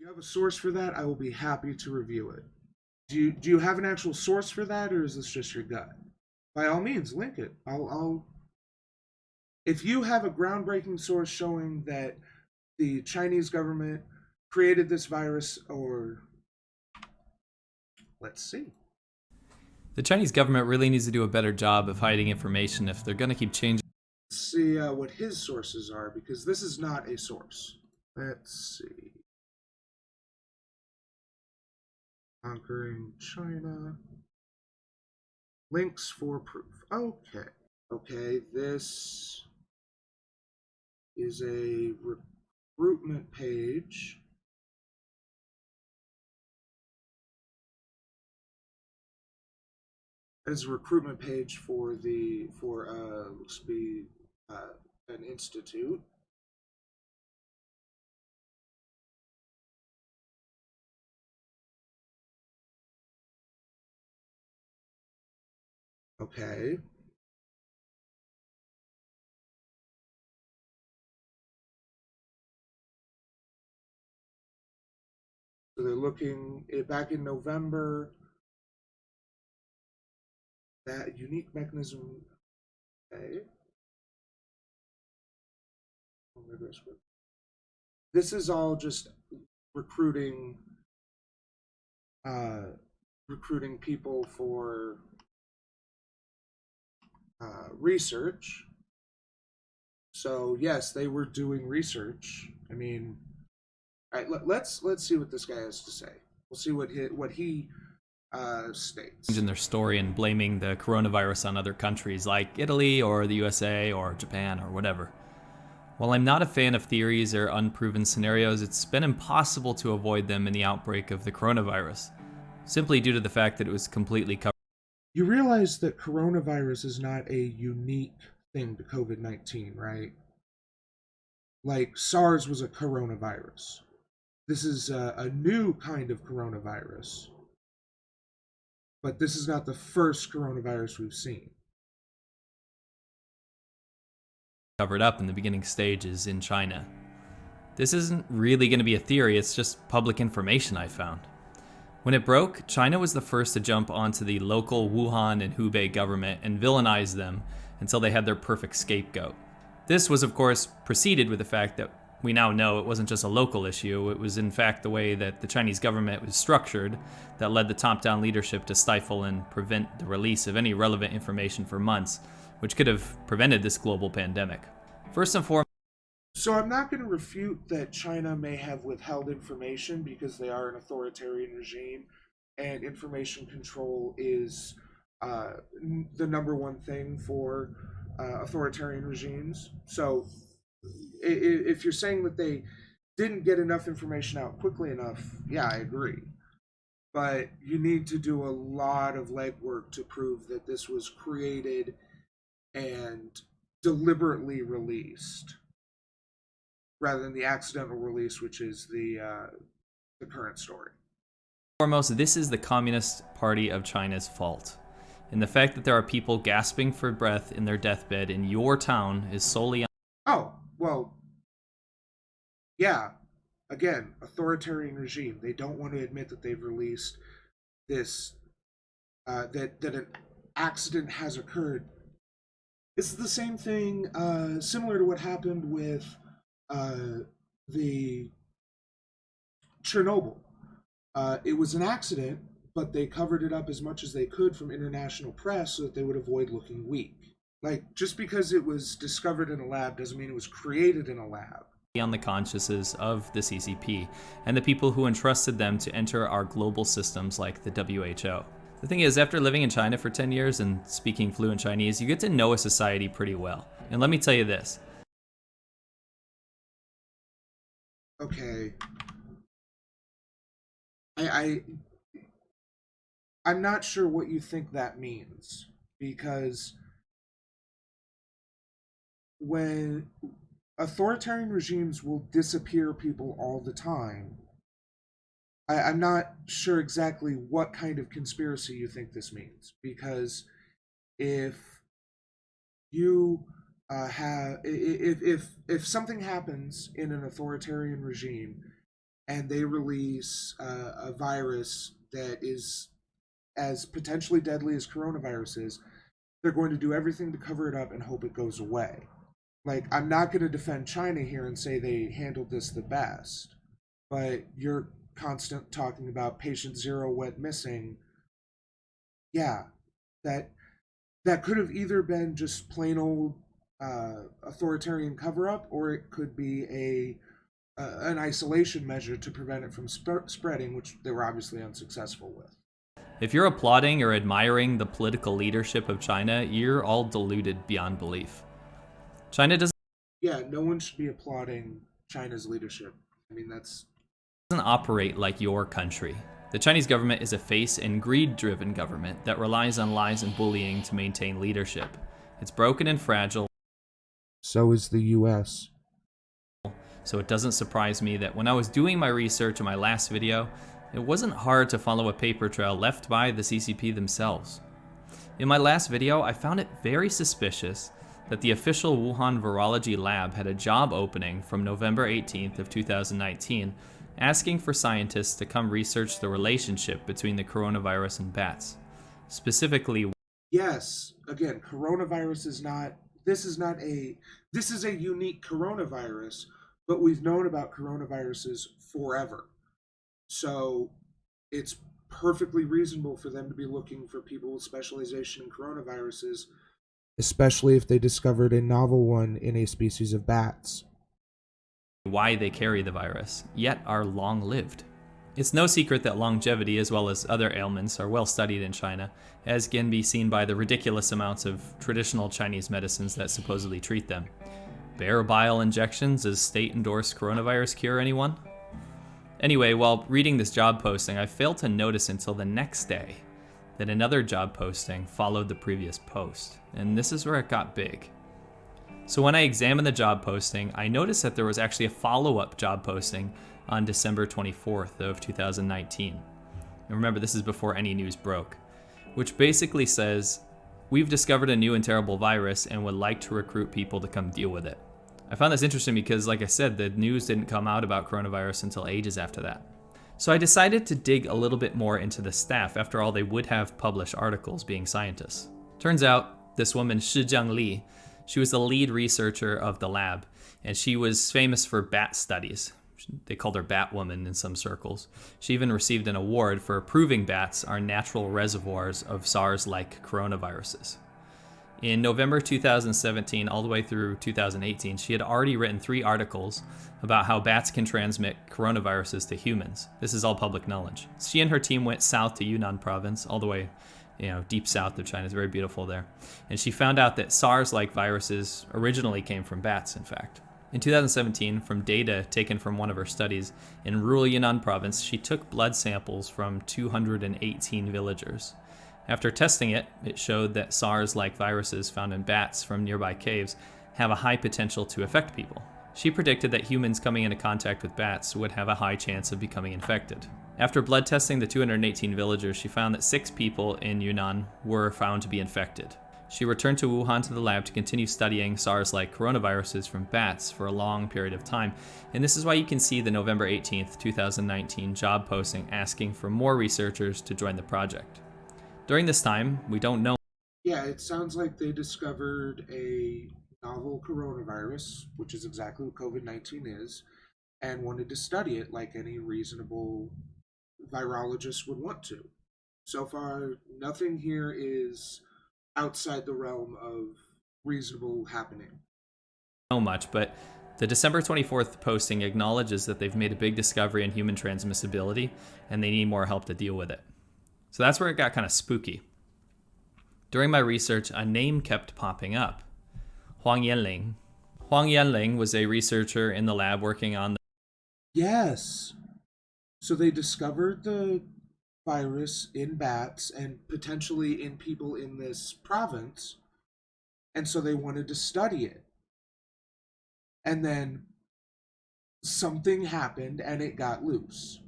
you have a source for that, I will be happy to review it. Do you have an actual source for that, or is this just your gut? By all means, link it. I'll if you have a groundbreaking source showing that the Chinese government created this virus, or let's see. The Chinese government really needs to do a better job of hiding information if they're going to keep changing. Let's see what his sources are, because this is not a source. Let's see. Conquering China. Links for proof. Okay. Okay, this is a recruitment page. It's a recruitment page for looks to be an institute. Okay. So they're looking back in November. That unique mechanism. Okay. This is all just recruiting recruiting people for research. So yes, they were doing research. I mean, all right, let's see what this guy has to say. We'll see what he states. In their story and blaming the coronavirus on other countries like Italy or the USA or Japan or whatever. While I'm not a fan of theories or unproven scenarios, it's been impossible to avoid them in the outbreak of the coronavirus, simply due to the fact that it was completely covered. You realize that coronavirus is not a unique thing to COVID-19, right? Like SARS was a coronavirus. This is a new kind of coronavirus. But this is not the first coronavirus we've seen. Covered up in the beginning stages in China. This isn't really going to be a theory, it's just public information I found. When it broke, China was the first to jump onto the local Wuhan and Hubei government and villainize them until they had their perfect scapegoat. This was, of course, preceded with the fact that we now know it wasn't just a local issue, it was in fact the way that the Chinese government was structured that led the top-down leadership to stifle and prevent the release of any relevant information for months, which could have prevented this global pandemic. First and foremost, so I'm not going to refute that China may have withheld information because they are an authoritarian regime, and information control is the number one thing for authoritarian regimes. So if you're saying that they didn't get enough information out quickly enough, yeah, I agree. But you need to do a lot of legwork to prove that this was created and deliberately released, rather than the accidental release, which is the current story. Foremost, this is the Communist Party of China's fault. And the fact that there are people gasping for breath in their deathbed in your town is solely on... Oh, well, yeah. Again, authoritarian regime. They don't want to admit that they've released this, that an accident has occurred. It's the same thing, similar to what happened with the Chernobyl. It was an accident, but they covered it up as much as they could from international press so that they would avoid looking weak. Like, just because it was discovered in a lab doesn't mean it was created in a lab. On the consciences of the CCP and the people who entrusted them to enter our global systems like the WHO. The thing is, after living in China for 10 years and speaking fluent Chinese, you get to know a society pretty well. And let me tell you this. Okay. I'm not sure what you think that means, because when authoritarian regimes will disappear people all the time, I'm not sure exactly what kind of conspiracy you think this means, because if you if something happens in an authoritarian regime and they release a virus that is as potentially deadly as coronavirus is, they're going to do everything to cover it up and hope it goes away. Like, I'm not going to defend China here and say they handled this the best, but you're constant talking about patient zero went missing. Yeah, that that could have either been just plain old authoritarian cover up, or it could be an isolation measure to prevent it from spreading, which they were obviously unsuccessful with. If you're applauding or admiring the political leadership of China, you're all deluded beyond belief. China doesn't Yeah, no one should be applauding China's leadership. I mean, that's operate like your country. The Chinese government is a face and greed-driven government that relies on lies and bullying to maintain leadership. It's broken and fragile. So is the US. So it doesn't surprise me that when I was doing my research in my last video, it wasn't hard to follow a paper trail left by the CCP themselves. In my last video, I found it very suspicious that the official Wuhan Virology Lab had a job opening from November 18th of 2019, asking for scientists to come research the relationship between the coronavirus and bats. Specifically, Yes, again, coronavirus is not this is not a this is a unique coronavirus, but we've known about coronaviruses forever. So it's perfectly reasonable for them to be looking for people with specialization in coronaviruses, especially if they discovered a novel one in a species of bats. why they carry the virus, yet are long-lived. It's no secret that longevity, as well as other ailments, are well studied in China, as can be seen by the ridiculous amounts of traditional Chinese medicines that supposedly treat them. Bear bile injections as state-endorsed coronavirus cure, anyone? Anyway, while reading this job posting, I failed to notice until the next day that another job posting followed the previous post, and this is where it got big. So when I examined the job posting, I noticed that there was actually a follow-up job posting on December 24th of 2019. And remember, this is before any news broke, which basically says, we've discovered a new and terrible virus and would like to recruit people to come deal with it. I found this interesting because, like I said, the news didn't come out about coronavirus until ages after that. So I decided to dig a little bit more into the staff. After all, they would have published articles being scientists. Turns out, this woman, Shijiang Li, she was the lead researcher of the lab, and she was famous for bat studies. They called her Batwoman in some circles. She even received an award for proving bats are natural reservoirs of SARS-like coronaviruses. In November 2017 all the way through 2018, she had already written 3 articles about how bats can transmit coronaviruses to humans. This is all public knowledge. She and her team went south to Yunnan province, all the way, deep south of China. It's very beautiful there. And she found out that SARS-like viruses originally came from bats, in fact. In 2017, from data taken from one of her studies in rural Yunnan province, she took blood samples from 218 villagers. After testing it, it showed that SARS-like viruses found in bats from nearby caves have a high potential to affect people. She predicted that humans coming into contact with bats would have a high chance of becoming infected. After blood testing the 218 villagers, she found that 6 people in Yunnan were found to be infected. She returned to Wuhan to the lab to continue studying SARS-like coronaviruses from bats for a long period of time, and this is why you can see the November 18th, 2019 job posting asking for more researchers to join the project. During this time, we don't know. Yeah, it sounds like they discovered a novel coronavirus, which is exactly what COVID-19 is, and wanted to study it like any reasonable virologist would want to. So far, nothing here is outside the realm of reasonable happening. Know much, but the December 24th posting acknowledges that they've made a big discovery in human transmissibility, and they need more help to deal with it. So that's where it got kind of spooky. During my research, a name kept popping up. Huang Yanling. Huang Yanling was a researcher in the lab working on the... Yes. So they discovered the virus in bats and potentially in people in this province, and so they wanted to study it. And then something happened and it got loose.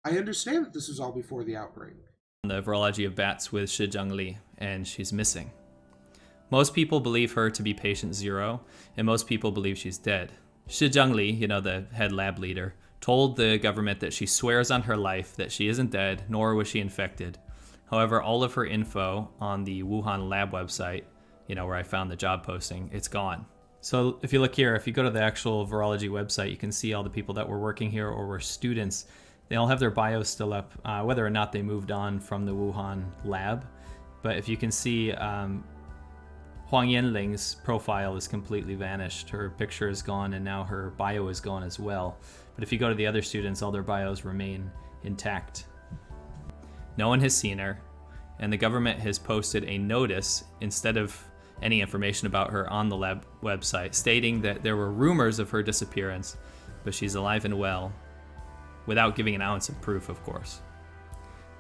I understand that this was all before the outbreak. The virology of bats with Shijiang Li, and she's missing. Most people believe her to be patient 0, and most people believe she's dead. Shijiang Li, the head lab leader, told the government that she swears on her life that she isn't dead, nor was she infected. However, all of her info on the Wuhan lab website, where I found the job posting, it's gone. So if you look here, if you go to the actual virology website, you can see all the people that were working here or were students. They all have their bios still up, whether or not they moved on from the Wuhan lab. But if you can see, Huang Yanling's profile is completely vanished. Her picture is gone, and now her bio is gone as well. But if you go to the other students, all their bios remain intact. No one has seen her, and the government has posted a notice instead of any information about her on the lab website, stating that there were rumors of her disappearance, but she's alive and well, without giving an ounce of proof, of course.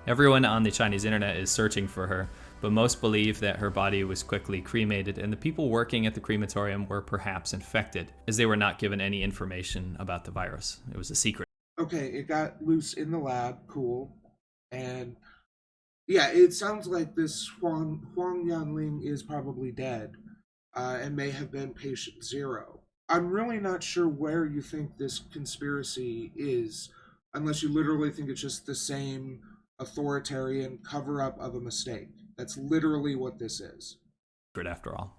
Everyone on the Chinese internet is searching for her, but most believe that her body was quickly cremated, and the people working at the crematorium were perhaps infected, as they were not given any information about the virus. It was a secret. Okay, it got loose in the lab, cool. And yeah, it sounds like this Huang Yanling is probably dead, and may have been patient zero. I'm really not sure where you think this conspiracy is, unless you literally think it's just the same authoritarian cover-up of a mistake. That's literally what this is. After all.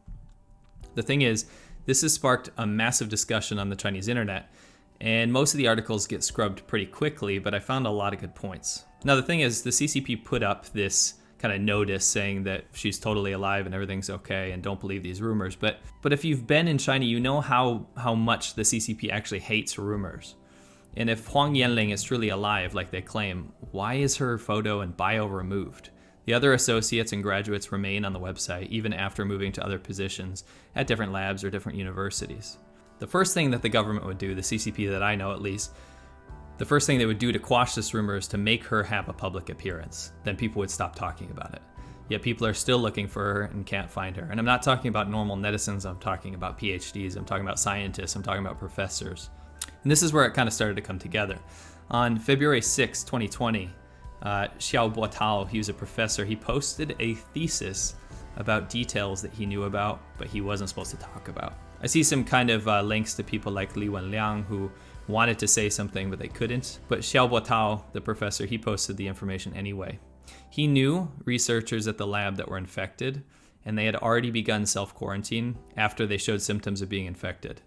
The thing is, this has sparked a massive discussion on the Chinese internet, and most of the articles get scrubbed pretty quickly, but I found a lot of good points. Now the thing is, the CCP put up this kind of notice saying that she's totally alive and everything's okay and don't believe these rumors, but if you've been in China, you know how much the CCP actually hates rumors. And if Huang Yanling is truly alive like they claim, why is her photo and bio removed? The other associates and graduates remain on the website even after moving to other positions at different labs or different universities. The first thing that the government would do, the CCP that I know at least, the first thing they would do to quash this rumor is to make her have a public appearance. Then people would stop talking about it. Yet people are still looking for her and can't find her. And I'm not talking about normal netizens, I'm talking about PhDs, I'm talking about scientists, I'm talking about professors. And this is where it kind of started to come together. On February 6, 2020, Xiao Buotao, he was a professor, he posted a thesis about details that he knew about, but he wasn't supposed to talk about. I see some kind of links to people like Li Wenliang who wanted to say something, but they couldn't. But Xiao Buotao, the professor, he posted the information anyway. He knew researchers at the lab that were infected, and they had already begun self-quarantine after they showed symptoms of being infected.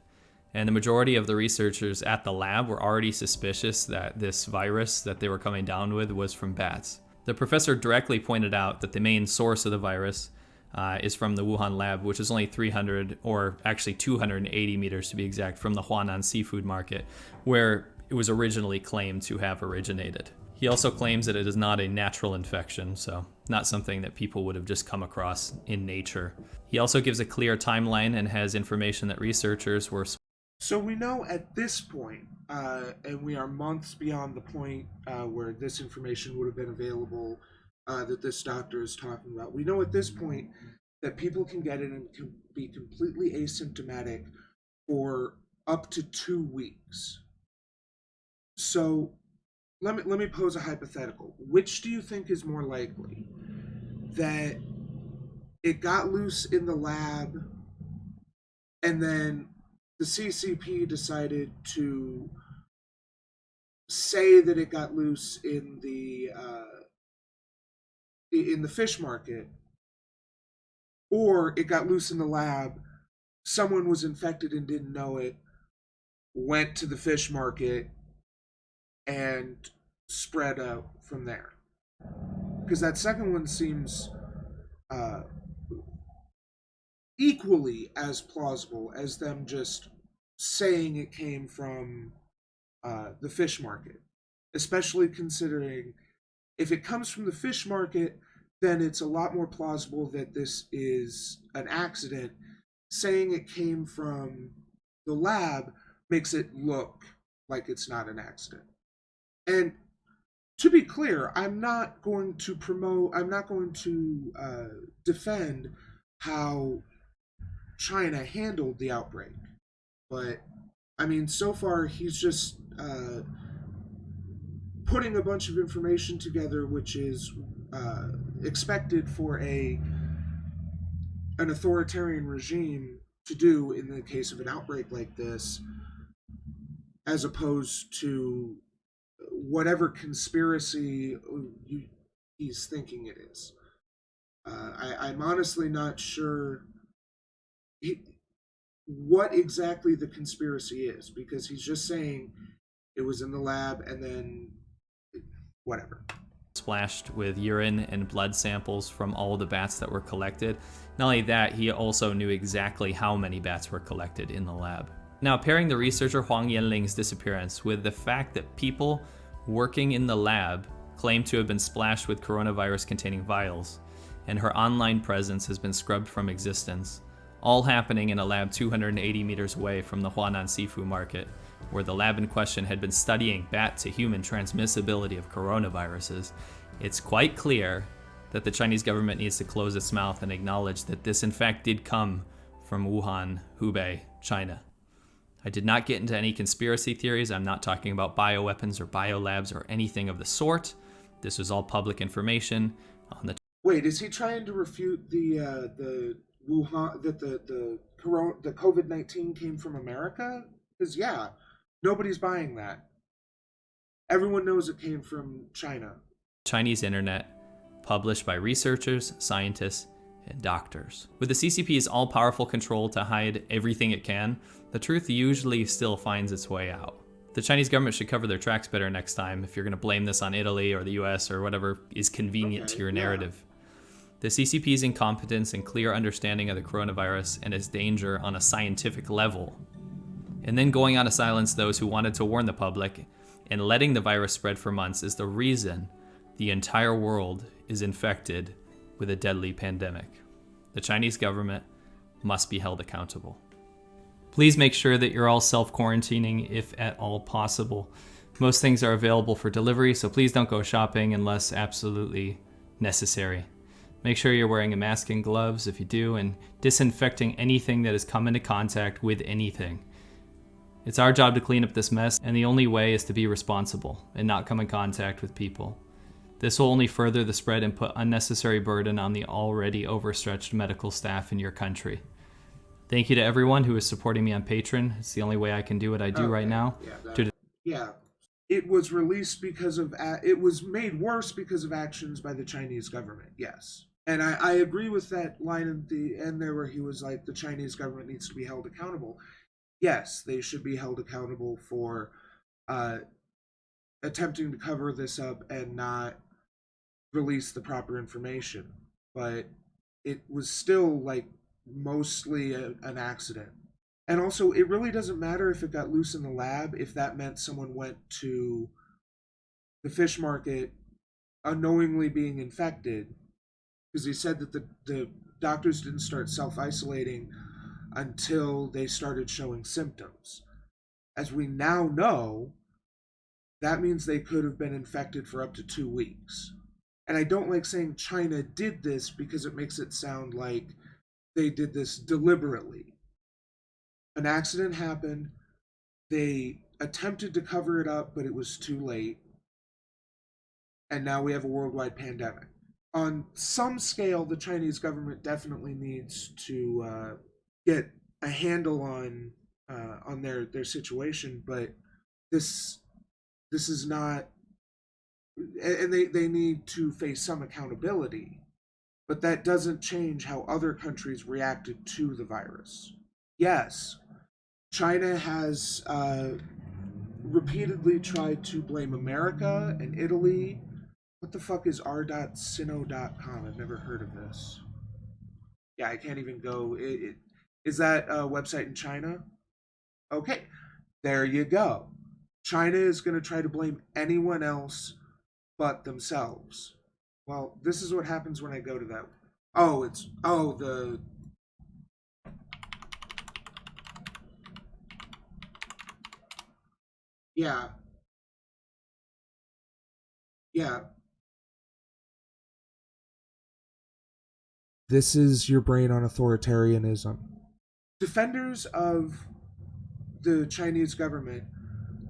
And the majority of the researchers at the lab were already suspicious that this virus that they were coming down with was from bats. The professor directly pointed out that the main source of the virus is from the Wuhan lab, which is only 300 or actually 280 meters to be exact from the Huanan seafood market, where it was originally claimed to have originated. He also claims that it is not a natural infection, so not something that people would have just come across in nature. He also gives a clear timeline and has information that researchers were... So we know at this point, and we are months beyond the point where this information would have been available that this doctor is talking about. We know at this point that people can get it and can be completely asymptomatic for up to 2 weeks. So let me pose a hypothetical. Which do you think is more likely? That it got loose in the lab and then the CCP decided to say that it got loose in the fish market, or it got loose in the lab, someone was infected and didn't know it, went to the fish market, and spread out from there? Because that second one seems equally as plausible as them just saying it came from the fish market, especially considering if it comes from the fish market, then it's a lot more plausible that this is an accident. Saying it came from the lab makes it look like it's not an accident. And to be clear, I'm not going to defend how China handled the outbreak. But, I mean, so far he's just putting a bunch of information together, which is expected for an authoritarian regime to do in the case of an outbreak like this. as opposed to whatever conspiracy he's thinking it is. I'm honestly not sure what exactly the conspiracy is, because he's just saying it was in the lab and then whatever. Splashed with urine and blood samples from all the bats that were collected. Not only that, he also knew exactly how many bats were collected in the lab. Now, pairing the researcher Huang Yanling's disappearance with the fact that people working in the lab claim to have been splashed with coronavirus-containing vials, and her online presence has been scrubbed from existence, all happening in a lab 280 meters away from the Huanan Sifu market, where the lab in question had been studying bat-to-human transmissibility of coronaviruses, it's quite clear that the Chinese government needs to close its mouth and acknowledge that this in fact did come from Wuhan, Hubei, China. I did not get into any conspiracy theories. I'm not talking about bioweapons or biolabs or anything of the sort. This was all public information on the... Wait, is he trying to refute the Wuhan, that the COVID-19 came from America? Because yeah, nobody's buying that. Everyone knows it came from China. Chinese internet, published by researchers, scientists, and doctors. With the CCP's all-powerful control to hide everything it can, the truth usually still finds its way out. The Chinese government should cover their tracks better next time if you're going to blame this on Italy or the US or whatever is convenient to your narrative. The CCP's incompetence and clear understanding of the coronavirus and its danger on a scientific level, and then going on to silence those who wanted to warn the public and letting the virus spread for months is the reason the entire world is infected with a deadly pandemic. The Chinese government must be held accountable. Please make sure that you're all self-quarantining if at all possible. Most things are available for delivery, so please don't go shopping unless absolutely necessary. Make sure you're wearing a mask and gloves if you do, and disinfecting anything that has come into contact with anything. It's our job to clean up this mess, and the only way is to be responsible and not come in contact with people. This will only further the spread and put unnecessary burden on the already overstretched medical staff in your country. Thank you to everyone who is supporting me on Patreon. It's the only way I can do what I do right now. Yeah, it was released because of it was made worse because of actions by the Chinese government. Yes, and I agree with that line at the end there where he was like, the Chinese government needs to be held accountable. Yes, they should be held accountable for attempting to cover this up and not release the proper information. But it was still like mostly an accident. And also, it really doesn't matter if it got loose in the lab, if that meant someone went to the fish market unknowingly being infected, because he said that the doctors didn't start self-isolating until they started showing symptoms. As we now know, that means they could have been infected for up to 2 weeks. And I don't like saying China did this because it makes it sound like they did this deliberately. An accident happened. They attempted to cover it up, but it was too late. And now we have a worldwide pandemic. On some scale, the Chinese government definitely needs to get a handle on their situation. But this is not, and they need to face some accountability. But that doesn't change how other countries reacted to the virus. Yes, China has repeatedly tried to blame America and Italy. What the fuck is r.sino.com? I've never heard of this. Yeah, I can't even go. Is that a website in China? Okay, there you go. China is going to try to blame anyone else but themselves. Well, this is what happens when I go to that. Yeah. Yeah. This is your brain on authoritarianism. Defenders of the Chinese government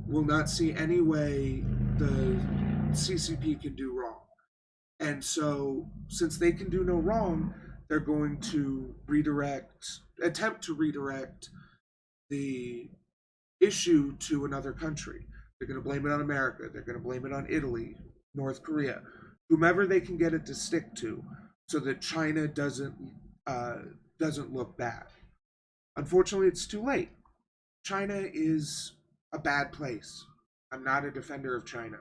will not see any way the CCP can do wrong. And so, since they can do no wrong, they're going to attempt to redirect the issue to another country. They're going to blame it on America. They're going to blame it on Italy, North Korea, whomever they can get it to stick to, so that China doesn't look bad. Unfortunately, it's too late. China is a bad place. I'm not a defender of China.